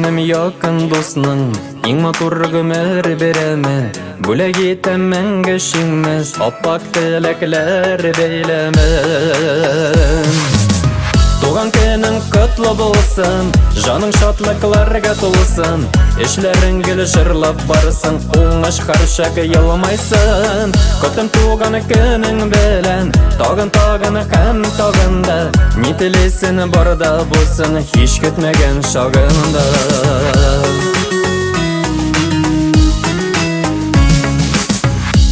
Сенім yakın dostның, ең матур гөмір береме. Бүләк етем мәңгі шеңмес, аппақ тіләкләр бейлемен. Туған күнің құтлы болсын, жаның шатлықларға толсын. Эшләрің гүл жырлап барсын, оңаш қаршағы елмайсын. Көтім туған күнің белән, тағын һәм тағында. Не тілесін барда болсын, еш көтмәген шағында.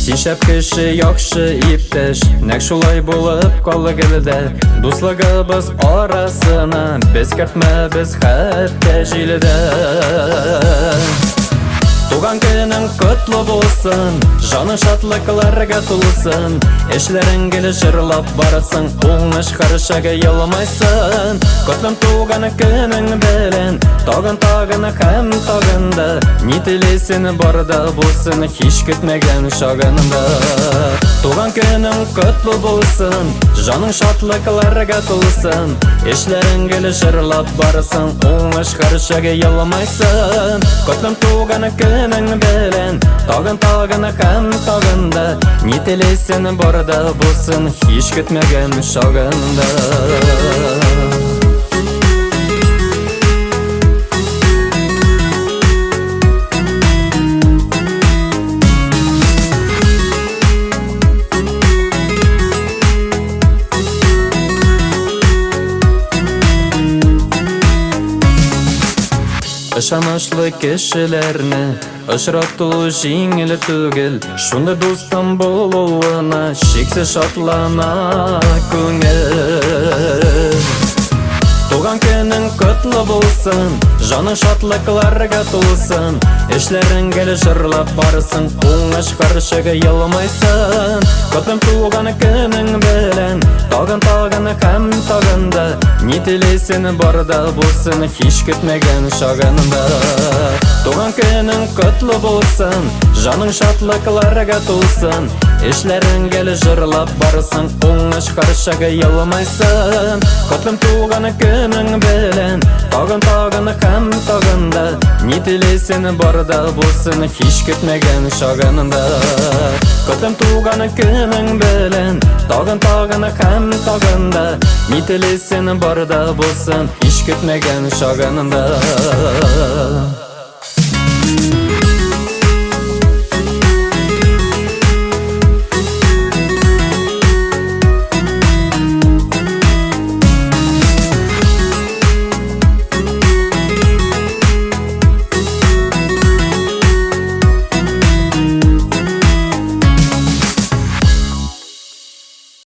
Сишәп кеше яхшы иптәш, нәк шулай булып калды гелдә. Дуслыгыбыз арасына без кертмәбез хәтта җилдә. Туган көнең котлы булсын, жаның шатлыкларга тулсын. Эшләрең гел җырлап барсын, уңыш каршыга елмайсын. Котлым туган көнең белән, тагын һәм тагында. Ни телесен барда булсын, һич көтмәгән шагында. Туган көнең котлы булсын, жаның шатлыкларга тулсын. Эшләрең гел җырлап барсын, уңыш каршыга елмайсын. Котлым туган көнең белән, тагын һәм тагында. Ни телесен барда булсын, һич көтмәгән шагында. Ышанычлы кешеләрне очрату җиңел түгел. Шунда дустым булуына шиксез шатлана күңел. Туган көнең котлы булсын, жаның шатлыкларга тулсын. Эшләрең гел җырлап барсын, уңыш каршыга елмайсын. Котлым туган көнең белән, тагын һәм тагында. Ни телесен барда булсын, һич көтмәгән шагында. Туган көнең котлы булсын, жаның шатлыкларга тулсын. Эшләрең гел җырлап барсын, уңыш каршыга елмайсын. Котлым туган көнең белән, тагын һәм тагында. Ни телесен барда булсын, һич көтмәгән шагында. Котлым туган көнең белән, тагын һәм тагында. Ни телесен барда булсын, һич көтмәгән шагында.